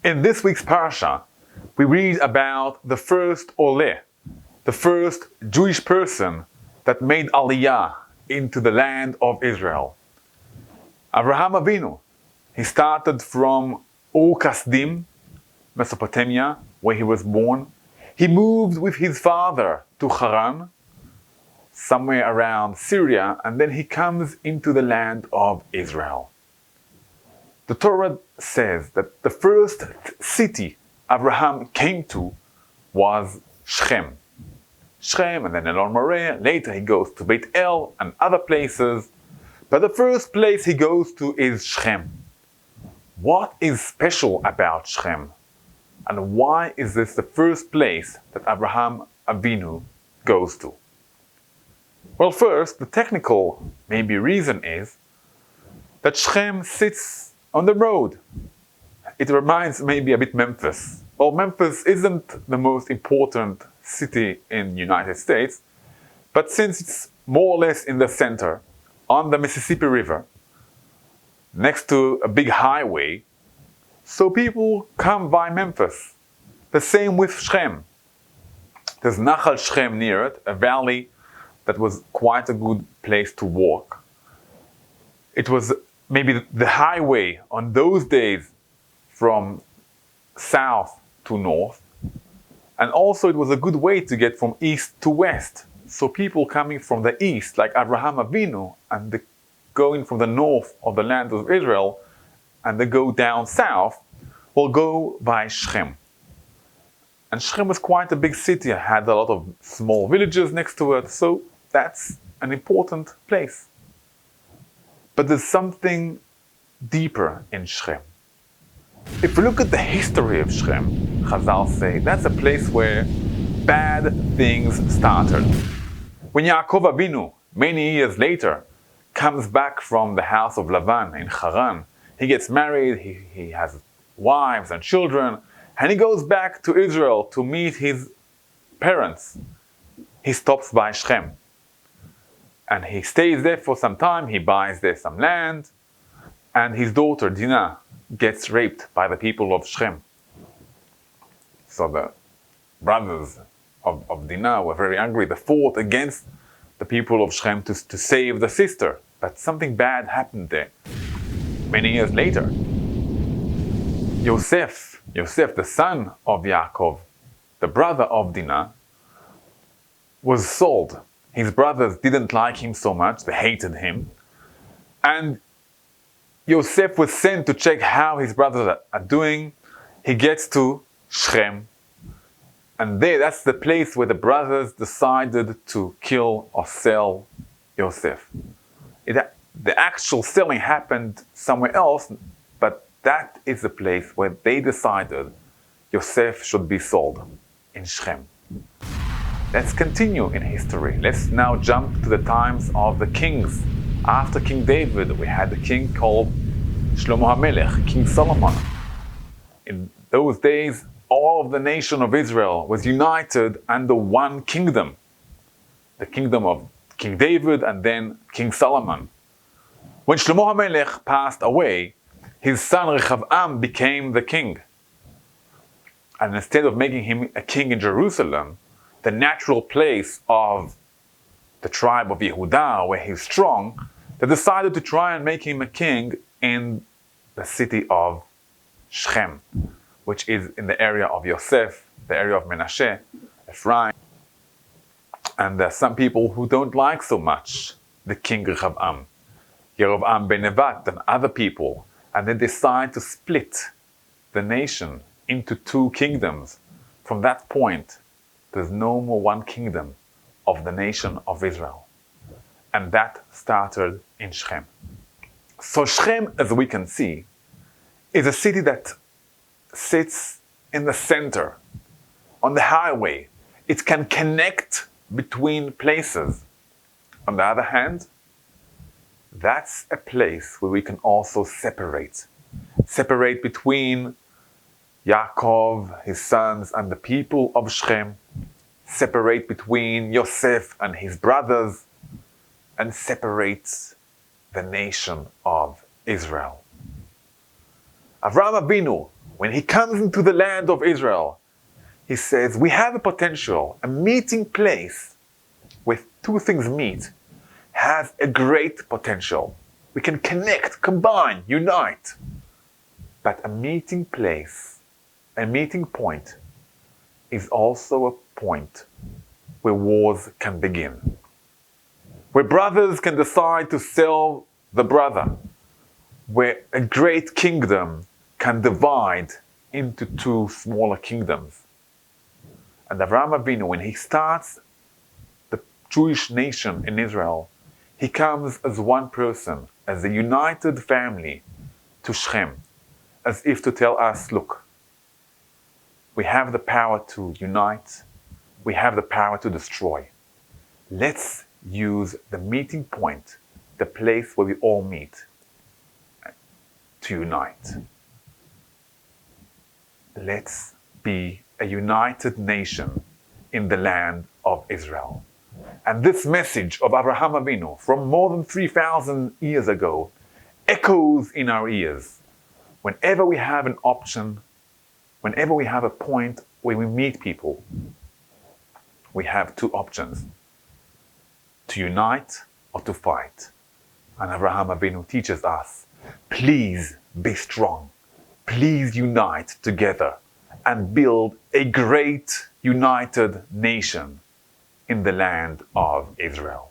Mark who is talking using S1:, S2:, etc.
S1: In this week's parasha, we read about the first Oleh, the first Jewish person that made Aliyah into the land of Israel. Avraham Avinu. He started from Ur Kasdim, Mesopotamia, where he was born. He moved with his father to Haran, somewhere around Syria, and then he comes into the land of Israel. The Torah says that the first city Abraham came to was Shem. Shem, and then Elon Moreh. Later he goes to Beit El and other places. But the first place he goes to is Shem. What is special about Shem? And why is this the first place that Abraham Avinu goes to? Well, first, the technical maybe reason is that Shem sits on the road. It reminds maybe a bit Memphis. Well, Memphis isn't the most important city in the United States, but since it's more or less in the center, on the Mississippi River, next to a big highway, so people come by Memphis. The same with Shem. There's Nachal Shem near it, a valley that was quite a good place to walk. It was maybe the highway on those days from south to north, and also it was a good way to get from east to west. So people coming from the east, like Abraham Avinu, and going from the north of the land of Israel, and they go down south, will go by Shem. And Shem was quite a big city. It had a lot of small villages next to it, so that's an important place. But there's something deeper in Shem. If we look at the history of Shem, Chazal say that's a place where bad things started. When Yaakov Avinu, many years later, comes back from the house of Lavan in Haran, he gets married, he has wives and children, and he goes back to Israel to meet his parents. He stops by Shem. And he stays there for some time, he buys there some land, and his daughter Dinah gets raped by the people of Shem. So the brothers of Dinah were very angry. They fought against the people of Shem to save the sister. But something bad happened there. Many years later, Yosef, the son of Yaakov, the brother of Dinah, was sold. His brothers didn't like him so much, they hated him. And Yosef was sent to check how his brothers are doing. He gets to Shem. And that's the place where the brothers decided to kill or sell Yosef. The actual selling happened somewhere else, but that is the place where they decided Yosef should be sold, in Shem. Let's continue in history. Let's now jump to the times of the kings. After King David, we had a king called Shlomo HaMelech, King Solomon. In those days, all of the nation of Israel was united under one kingdom. The kingdom of King David and then King Solomon. When Shlomo HaMelech passed away, his son Rechavam became the king. And instead of making him a king in Jerusalem, the natural place of the tribe of Yehudah, where he's strong, they decided to try and make him a king in the city of Shem, which is in the area of Yosef, the area of Menashe, Ephraim. And there are some people who don't like so much the king Rechavam, Yerovam ben Nevat and other people, and they decide to split the nation into two kingdoms. From that point, there's no more one kingdom of the nation of Israel. And that started in Shem. So Shem, as we can see, is a city that sits in the center, on the highway. It can connect between places. On the other hand, that's a place where we can also separate. Separate between Yaakov, his sons, and the people of Shem. Separate between Yosef and his brothers. And separate the nation of Israel. Avraham Avinu when he comes into the land of Israel, he says, we have a potential, a meeting place where two things meet, has a great potential. We can connect, combine, unite. But a meeting place, a meeting point, is also a point where wars can begin. Where brothers can decide to sell the brother. Where a great kingdom can divide into two smaller kingdoms. And Avraham Avinu, when he starts the Jewish nation in Israel, he comes as one person, as a united family to Shem, as if to tell us, look, we have the power to unite, we have the power to destroy. Let's use the meeting point, the place where we all meet, to unite. Let's be a united nation in the land of Israel. And this message of Avraham Avinu from more than 3,000 years ago echoes in our ears. Whenever we have an option, whenever we have a point where we meet people, we have two options: to unite or to fight. And Avraham Avinu teaches us, please be strong. Please unite together and build a great united nation in the land of Israel.